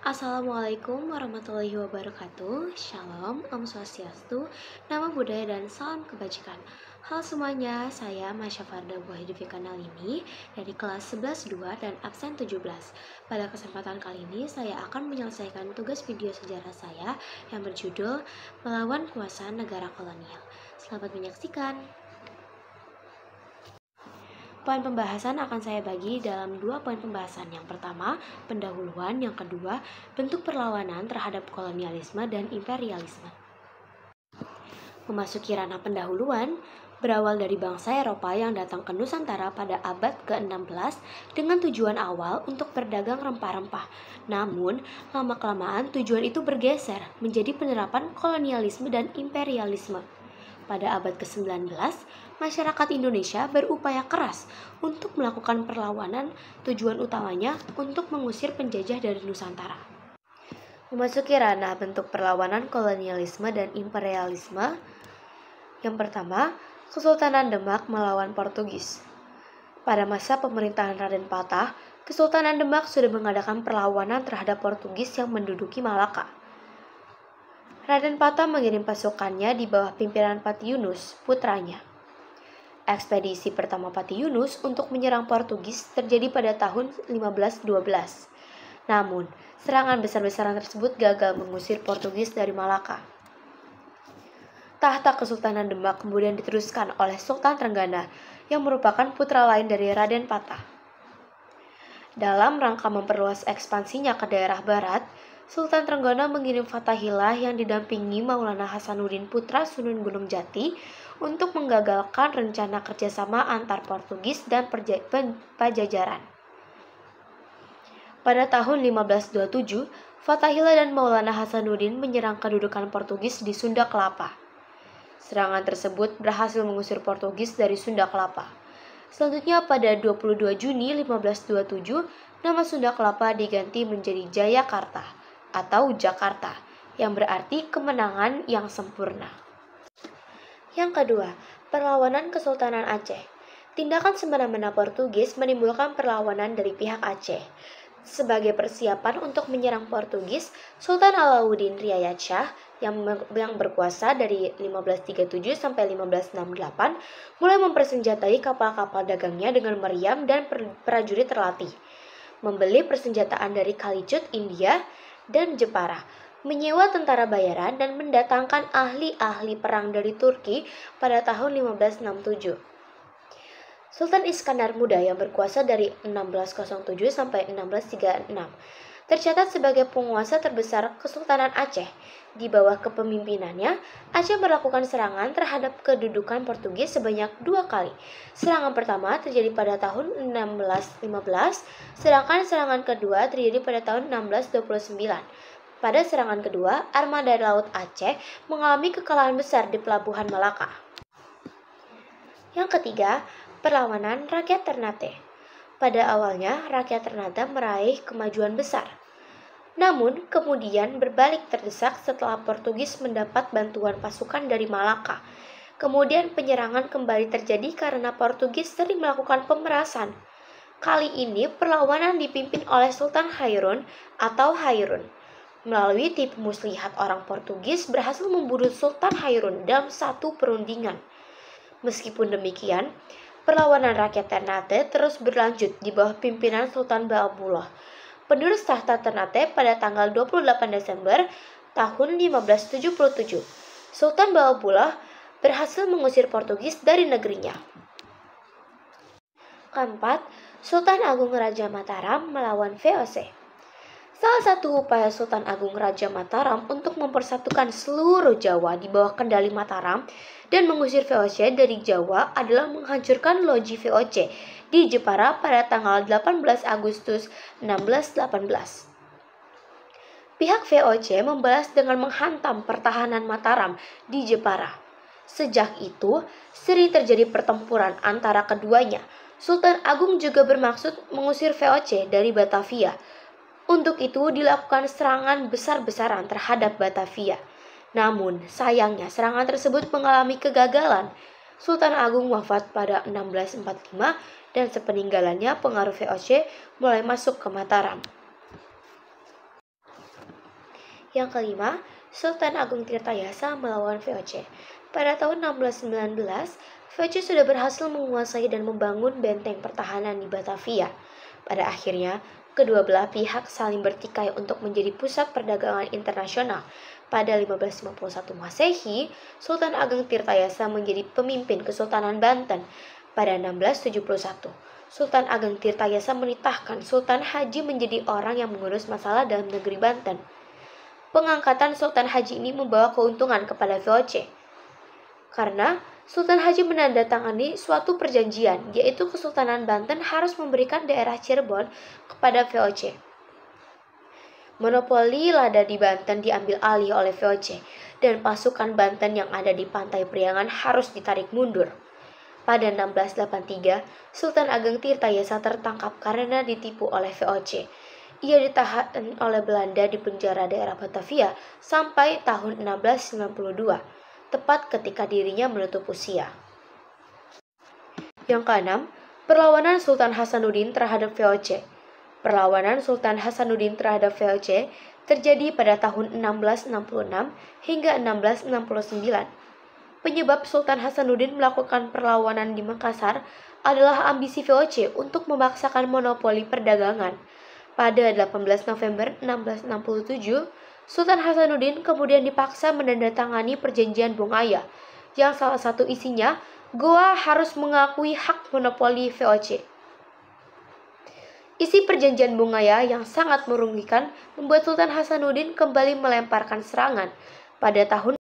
Assalamualaikum warahmatullahi wabarakatuh. Shalom, Om Swastiastu, Namo Buddhaya dan salam kebajikan. Halo semuanya, saya Masya Farda Buahidifikanalini dari kelas 11-2 dan absen 17. Pada kesempatan kali ini saya akan menyelesaikan tugas video sejarah saya yang berjudul Melawan Kuasa Negara Kolonial. Selamat menyaksikan. Poin pembahasan akan saya bagi dalam 2 poin pembahasan. Yang pertama, pendahuluan. Yang kedua, bentuk perlawanan terhadap kolonialisme dan imperialisme. Memasuki ranah pendahuluan, berawal dari bangsa Eropa yang datang ke Nusantara pada abad ke-16 dengan tujuan awal untuk berdagang rempah-rempah. Namun, lama-kelamaan tujuan itu bergeser menjadi penerapan kolonialisme dan imperialisme. Pada abad ke-19, masyarakat Indonesia berupaya keras untuk melakukan perlawanan, tujuan utamanya untuk mengusir penjajah dari Nusantara. Memasuki ranah bentuk perlawanan kolonialisme dan imperialisme. Yang pertama, Kesultanan Demak melawan Portugis. Pada masa pemerintahan Raden Patah, Kesultanan Demak sudah mengadakan perlawanan terhadap Portugis yang menduduki Malaka. Raden Patah mengirim pasukannya di bawah pimpinan Pati Yunus, putranya. Ekspedisi pertama Pati Yunus untuk menyerang Portugis terjadi pada tahun 1512. Namun, serangan besar-besaran tersebut gagal mengusir Portugis dari Malaka. Tahta Kesultanan Demak kemudian diteruskan oleh Sultan Trenggana yang merupakan putra lain dari Raden Patah. Dalam rangka memperluas ekspansinya ke daerah barat, Sultan Trenggana mengirim Fathahillah yang didampingi Maulana Hasanuddin putra Sunan Gunung Jati untuk menggagalkan rencana kerjasama antar Portugis dan Pajajaran. Pada tahun 1527, Fathahillah dan Maulana Hasanuddin menyerang kedudukan Portugis di Sunda Kelapa. Serangan tersebut berhasil mengusir Portugis dari Sunda Kelapa. Selanjutnya pada 22 Juni 1527, nama Sunda Kelapa diganti menjadi Jayakarta atau Jakarta, yang berarti kemenangan yang sempurna. Yang kedua, perlawanan Kesultanan Aceh. Tindakan semena-mena Portugis menimbulkan perlawanan dari pihak Aceh. Sebagai persiapan untuk menyerang Portugis, Sultan Alauddin Riayat Shah yang berkuasa dari 1537 sampai 1568 mulai mempersenjatai kapal-kapal dagangnya dengan meriam dan prajurit terlatih, membeli persenjataan dari Kalicut, India, dan Jepara, menyewa tentara bayaran dan mendatangkan ahli-ahli perang dari Turki pada tahun 1567. Sultan Iskandar Muda yang berkuasa dari 1607 sampai 1636 tercatat sebagai penguasa terbesar Kesultanan Aceh. Di bawah kepemimpinannya, Aceh melakukan serangan terhadap kedudukan Portugis sebanyak 2 kali. Serangan pertama terjadi pada tahun 1615, sedangkan serangan kedua terjadi pada tahun 1629. Pada serangan kedua, armada laut Aceh mengalami kekalahan besar di Pelabuhan Malaka. Yang ketiga, perlawanan rakyat Ternate. Pada awalnya, rakyat Ternate meraih kemajuan besar. Namun, kemudian berbalik terdesak setelah Portugis mendapat bantuan pasukan dari Malaka. Kemudian penyerangan kembali terjadi karena Portugis sering melakukan pemerasan. Kali ini perlawanan dipimpin oleh Sultan Hairun atau Hairun. Melalui tipu muslihat orang Portugis berhasil membunuh Sultan Hairun dalam satu perundingan. Meskipun demikian, perlawanan rakyat Ternate terus berlanjut di bawah pimpinan Sultan Ba'abullah, penerus tahta Ternate pada tanggal 28 Desember tahun 1577. Sultan Ba'abullah berhasil mengusir Portugis dari negerinya. Keempat, Sultan Agung Raja Mataram melawan VOC. Salah satu upaya Sultan Agung Raja Mataram untuk mempersatukan seluruh Jawa di bawah kendali Mataram dan mengusir VOC dari Jawa adalah menghancurkan loji VOC di Jepara pada tanggal 18 Agustus 1618. Pihak VOC membalas dengan menghantam pertahanan Mataram di Jepara. Sejak itu, sering terjadi pertempuran antara keduanya. Sultan Agung juga bermaksud mengusir VOC dari Batavia. Untuk itu dilakukan serangan besar-besaran terhadap Batavia. Namun, sayangnya serangan tersebut mengalami kegagalan. Sultan Agung wafat pada 1645 dan sepeninggalannya pengaruh VOC mulai masuk ke Mataram. Yang kelima, Sultan Agung Tirtayasa melawan VOC. Pada tahun 1619, VOC sudah berhasil menguasai dan membangun benteng pertahanan di Batavia. Pada akhirnya, kedua belah pihak saling bertikai untuk menjadi pusat perdagangan internasional. Pada 1551 Masehi, Sultan Agung Tirtayasa menjadi pemimpin Kesultanan Banten. Pada 1671, Sultan Agung Tirtayasa menitahkan Sultan Haji menjadi orang yang mengurus masalah dalam negeri Banten. Pengangkatan Sultan Haji ini membawa keuntungan kepada VOC, karena Sultan Haji menandatangani suatu perjanjian, yaitu Kesultanan Banten harus memberikan daerah Cirebon kepada VOC. Monopoli lada di Banten diambil alih oleh VOC, dan pasukan Banten yang ada di Pantai Priangan harus ditarik mundur. Pada 1683, Sultan Agung Tirtayasa tertangkap karena ditipu oleh VOC. Ia ditahan oleh Belanda di penjara daerah Batavia sampai tahun 1692, tepat ketika dirinya menutup usia. Yang keenam, perlawanan Sultan Hasanuddin terhadap VOC. Perlawanan Sultan Hasanuddin terhadap VOC terjadi pada tahun 1666 hingga 1669. Penyebab Sultan Hasanuddin melakukan perlawanan di Makassar adalah ambisi VOC untuk memaksakan monopoli perdagangan. Pada 18 November 1667, Sultan Hasanuddin kemudian dipaksa menandatangani perjanjian Bongaya, yang salah satu isinya Goa harus mengakui hak monopoli VOC. Isi perjanjian Bongaya yang sangat merugikan membuat Sultan Hasanuddin kembali melemparkan serangan. Pada tahun